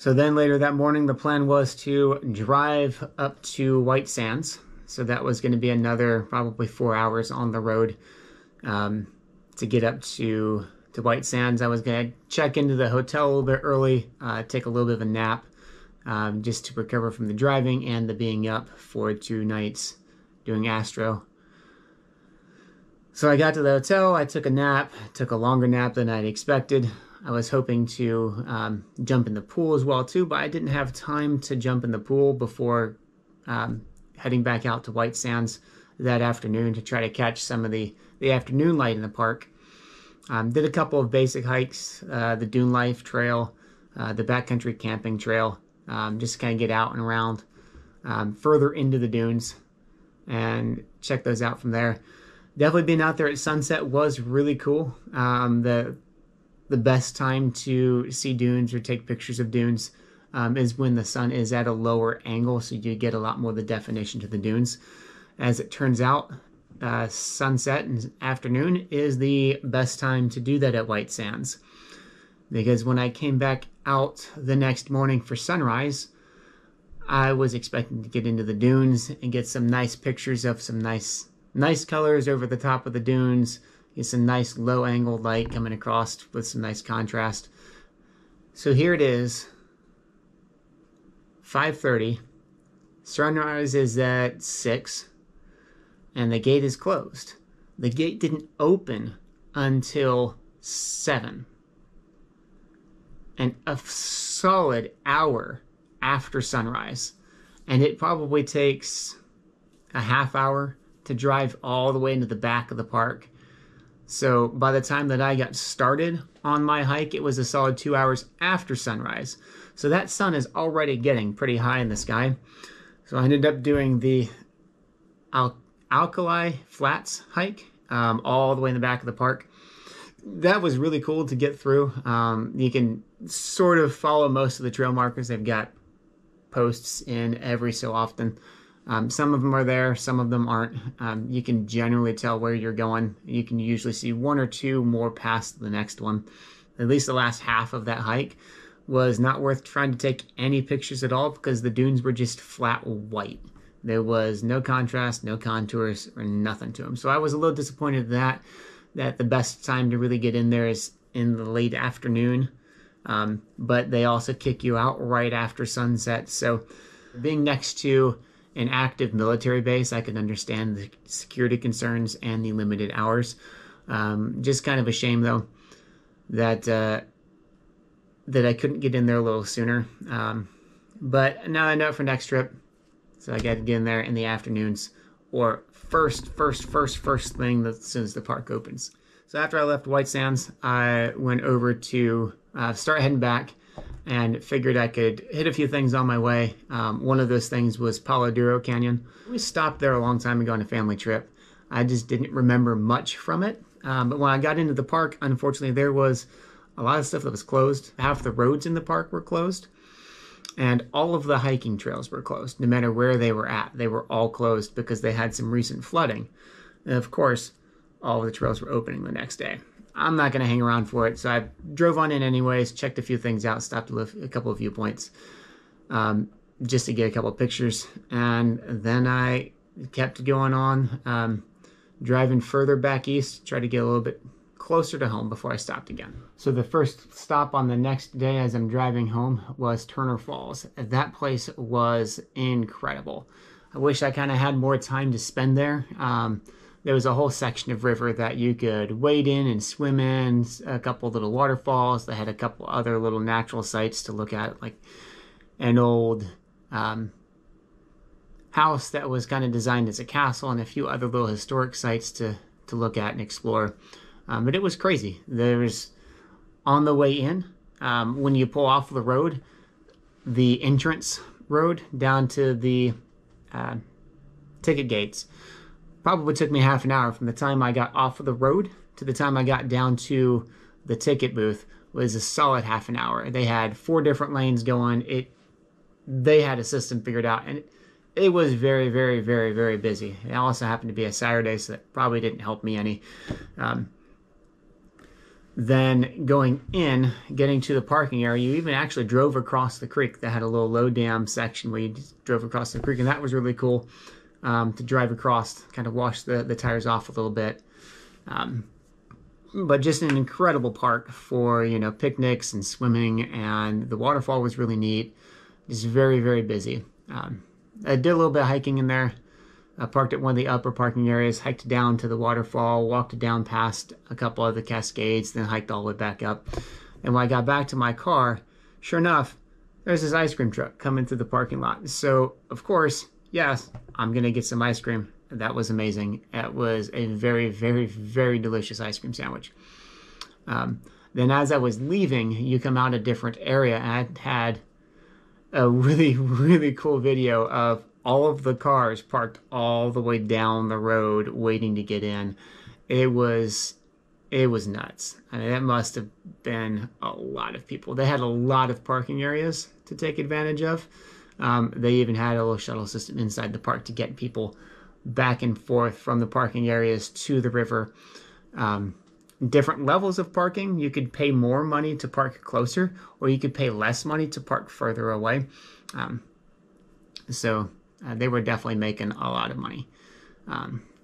So then later that morning, the plan was to drive up to White Sands. So that was going to be another probably 4 hours on the road to get up to White Sands. I was going to check into the hotel a little bit early, take a little bit of a nap, just to recover from the driving and the being up for 2 nights doing Astro. So I got to the hotel, I took a nap, took a longer nap than I'd expected. I was hoping to jump in the pool as well too, but I didn't have time to jump in the pool before heading back out to White Sands that afternoon to try to catch some of the afternoon light in the park. Did a couple of basic hikes, the Dune Life Trail, the Backcountry Camping Trail, just to kind of get out and around further into the dunes and check those out from there. Definitely being out there at sunset was really cool. The best time to see dunes or take pictures of dunes is when the sun is at a lower angle, so you get a lot more of the definition to the dunes. As it turns out, sunset and afternoon is the best time to do that at White Sands, because when I came back out the next morning for sunrise, I was expecting to get into the dunes and get some nice pictures of some nice colors over the top of the dunes. Get some nice low angle light coming across with some nice contrast. So here it is, 5:30. Sunrise is at 6, and the gate is closed. The gate didn't open until 7. And a solid hour after sunrise. And it probably takes a half hour to drive all the way into the back of the park. So by the time that I got started on my hike, it was a solid 2 hours after sunrise. So that sun is already getting pretty high in the sky. So I ended up doing the Alkali Flats hike all the way in the back of the park. That was really cool to get through. You can sort of follow most of the trail markers. They've got posts in every so often. Some of them are there, some of them aren't. You can generally tell where you're going. You can usually see 1 or 2 more past the next one. At least the last half of that hike was not worth trying to take any pictures at all, because the dunes were just flat white. There was no contrast, no contours, or nothing to them. So I was a little disappointed that the best time to really get in there is in the late afternoon. But they also kick you out right after sunset. So being next to an active military base, I can understand the security concerns and the limited hours. Just kind of a shame, though, that I couldn't get in there a little sooner. But now I know for next trip, so I got to get in there in the afternoons, or first thing as soon as the park opens. So after I left White Sands, I went over to start heading back, and figured I could hit a few things on my way. One of those things was Palo Duro Canyon. We stopped there a long time ago on a family trip. I just didn't remember much from it. But when I got into the park, unfortunately, there was a lot of stuff that was closed. Half the roads in the park were closed, and all of the hiking trails were closed. No matter where they were at, they were all closed because they had some recent flooding. And of course, all of the trails were opening the next day. I'm not going to hang around for it, so I drove on in anyways, checked a few things out, stopped to lift a couple of viewpoints, just to get a couple of pictures, and then I kept going on, driving further back east, try to get a little bit closer to home before I stopped again. So the first stop on the next day as I'm driving home was Turner Falls. That place was incredible. I wish I kind of had more time to spend there. There was a whole section of river that you could wade in and swim in, a couple little waterfalls. They had a couple other little natural sites to look at, like an old house that was kind of designed as a castle, and a few other little historic sites to look at and explore. But it was crazy. There's, on the way in, when you pull off the road, the entrance road down to the ticket gates, probably took me half an hour from the time I got off of the road to the time I got down to the ticket booth. Was a solid half an hour. They had 4 different lanes going. They had a system figured out, and it was very, very, very, very busy. It also happened to be a Saturday, so that probably didn't help me any. Then going in, getting to the parking area, you even actually drove across the creek. That had a little low dam section where you just drove across the creek, and that was really cool to drive across, kind of wash the tires off a little bit. But just an incredible park for, you know, picnics and swimming, and the waterfall was really neat. Just very, very busy. I did a little bit of hiking in there. I parked at one of the upper parking areas, hiked down to the waterfall, walked down past a couple of the cascades, then hiked all the way back up. And when I got back to my car, sure enough, there's this ice cream truck coming through the parking lot. So, of course, yes, I'm going to get some ice cream. That was amazing. It was a very, very, very delicious ice cream sandwich. Then as I was leaving, you come out a different area, and I had a really, really cool video of all of the cars parked all the way down the road waiting to get in. It was nuts. I mean, that must have been a lot of people. They had a lot of parking areas to take advantage of. They even had a little shuttle system inside the park to get people back and forth from the parking areas to the river. Different levels of parking. You could pay more money to park closer, or you could pay less money to park further away. They were definitely making a lot of money.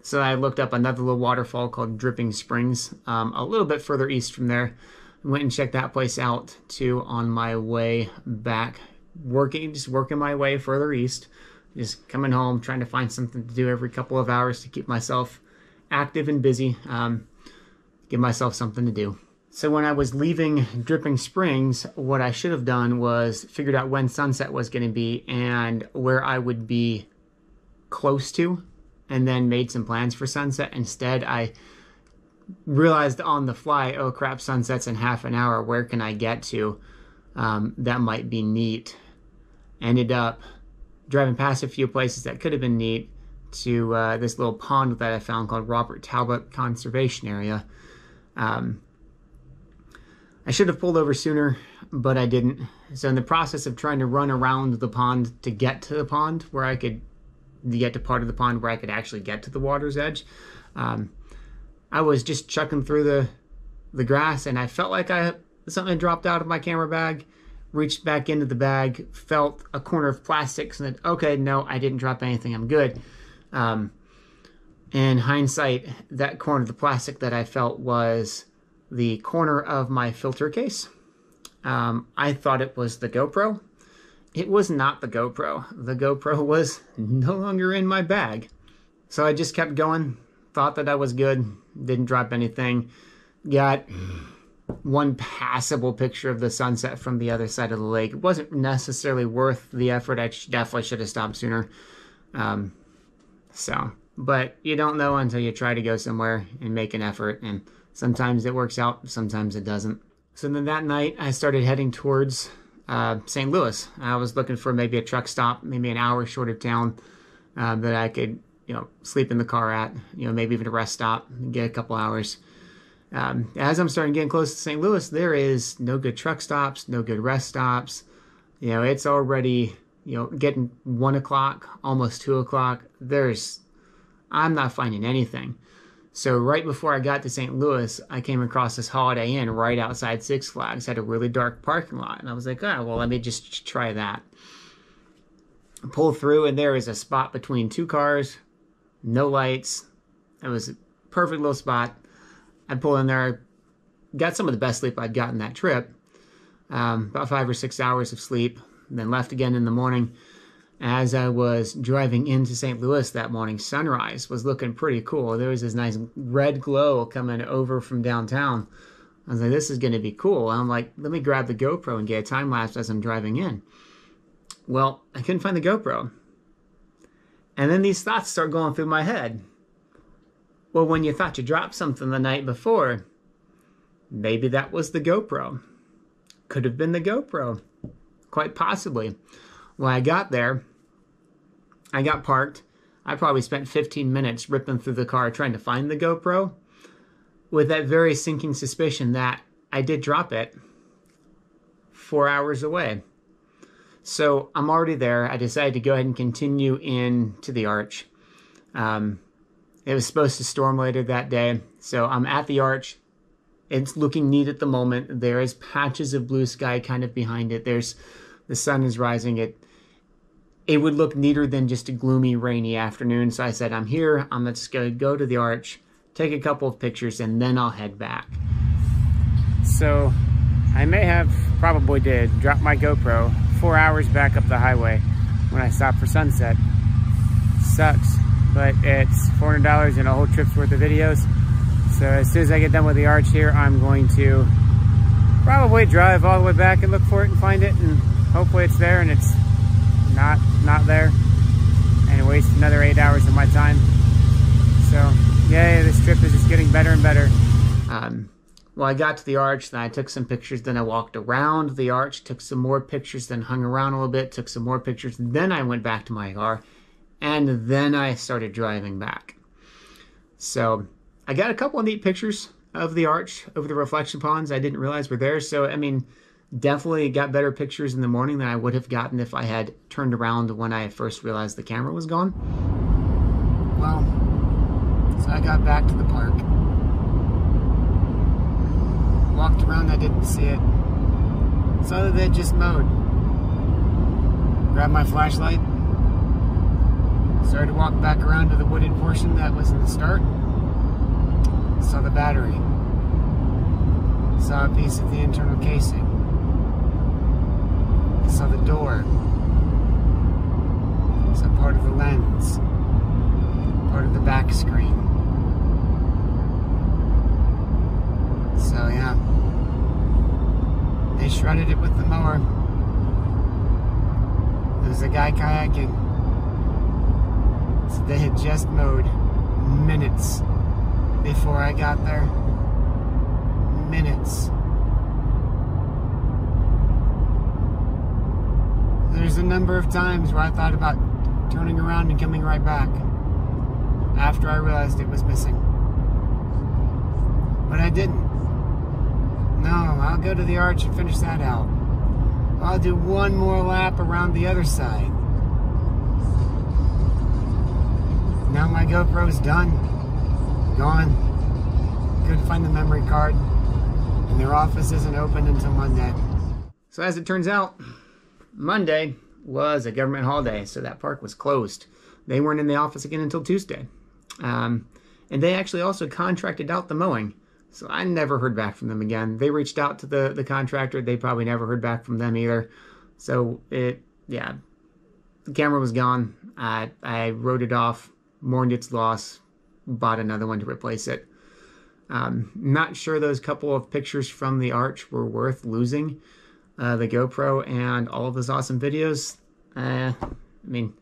So I looked up another little waterfall called Dripping Springs, a little bit further east from there. Went and checked that place out too on my way back, just working my way further east, just coming home, trying to find something to do every couple of hours to keep myself active and busy, give myself something to do. So when I was leaving Dripping Springs, what I should have done was figured out when sunset was going to be and where I would be close to, and then made some plans for sunset. Instead, I realized on the fly, oh crap, sunset's in half an hour. Where can I get to? That might be neat. Ended up driving past a few places that could have been neat to this little pond that I found called Robert Talbot Conservation Area. I should have pulled over sooner, but I didn't. So in the process of trying to run around the pond to get to the pond where I could get to part of the pond where I could actually get to the water's edge, I was just chucking through the grass, and I felt like something dropped out of my camera bag, reached back into the bag, felt a corner of plastic, and said, okay, no, I didn't drop anything, I'm good. In hindsight, that corner of the plastic that I felt was the corner of my filter case. I thought it was the GoPro. It was not the GoPro. The GoPro was no longer in my bag. So I just kept going, thought that I was good, didn't drop anything. Got one passable picture of the sunset from the other side of the lake. It wasn't necessarily worth the effort. I definitely should have stopped sooner. But you don't know until you try to go somewhere and make an effort, and sometimes it works out, sometimes it doesn't. So then that night, I started heading towards St. Louis. I was looking for maybe a truck stop, maybe an hour short of town that I could, sleep in the car at, maybe even a rest stop and get a couple hours. As I'm starting getting close to St. Louis, there is no good truck stops, no good rest stops. It's already, getting 1 o'clock, almost 2 o'clock. I'm not finding anything. So right before I got to St. Louis, I came across this Holiday Inn right outside Six Flags. Had a really dark parking lot. And I was like, oh, well, let me just try that. I pull through, and there is a spot between two cars, no lights. It was a perfect little spot. I pull in there, got some of the best sleep I'd gotten that trip. About 5 or 6 hours of sleep, then left again in the morning. As I was driving into St. Louis that morning, sunrise was looking pretty cool. There was this nice red glow coming over from downtown. I was like, this is going to be cool. I'm like, let me grab the GoPro and get a time lapse as I'm driving in. Well, I couldn't find the GoPro. And then these thoughts start going through my head. Well, when you thought you dropped something the night before, maybe that was the GoPro. Could have been the GoPro. Quite possibly. When I got there, I got parked. I probably spent 15 minutes ripping through the car trying to find the GoPro with that very sinking suspicion that I did drop it 4 hours away. So I'm already there. I decided to go ahead and continue into the arch. It was supposed to storm later that day. So I'm at the arch, It's looking neat at the moment. There is patches of blue sky kind of behind it. The sun is rising. It would look neater than just a gloomy, rainy afternoon. So I said, I'm here. I'm just going to go to the arch, take a couple of pictures, and then I'll head back. So I may have, probably did, drop my GoPro 4 hours back up the highway when I stopped for sunset. Sucks, but it's $400 and a whole trip's worth of videos. So as soon as I get done with the arch here, I'm going to probably drive all the way back and look for it and find it, and hopefully it's there and it's not there, and waste another 8 hours of my time. So yay, this trip is just getting better and better. Well, I got to the arch, then I took some pictures, then I walked around the arch, took some more pictures, then hung around a little bit, took some more pictures, then I went back to my car, and then I started driving back. So I got a couple of neat pictures of the arch over the reflection ponds I didn't realize were there. So, I mean, definitely got better pictures in the morning than I would have gotten if I had turned around when I first realized the camera was gone. Well, so I got back to the park. Walked around, I didn't see it. Saw that they just mowed. Grabbed my flashlight. Started to walk back around to the wooded portion that was in the start. Saw the battery. Saw a piece of the internal casing. Saw the door. Saw part of the lens. Part of the back screen. So yeah. They shredded it with the mower. There was a guy kayaking. So they had just mowed minutes before I got there. Minutes. There's a number of times where I thought about turning around and coming right back after I realized it was missing. But I didn't. No, I'll go to the arch and finish that out. I'll do one more lap around the other side. Now my GoPro's done. Gone. Couldn't find the memory card. And their office isn't open until Monday. So as it turns out, Monday was a government holiday, so that park was closed. They weren't in the office again until Tuesday. And they actually also contracted out the mowing. So I never heard back from them again. They reached out to the contractor. They probably never heard back from them either. So the camera was gone. I wrote it off, mourned its loss, bought another one to replace it. Not sure those couple of pictures from the arch were worth losing. The GoPro and all of those awesome videos. I mean,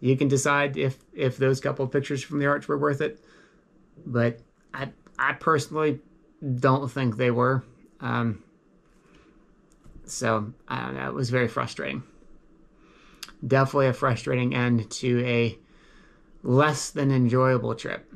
you can decide if those couple of pictures from the arch were worth it. But I personally don't think they were. So, I don't know. It was very frustrating. Definitely a frustrating end to a less than enjoyable trip.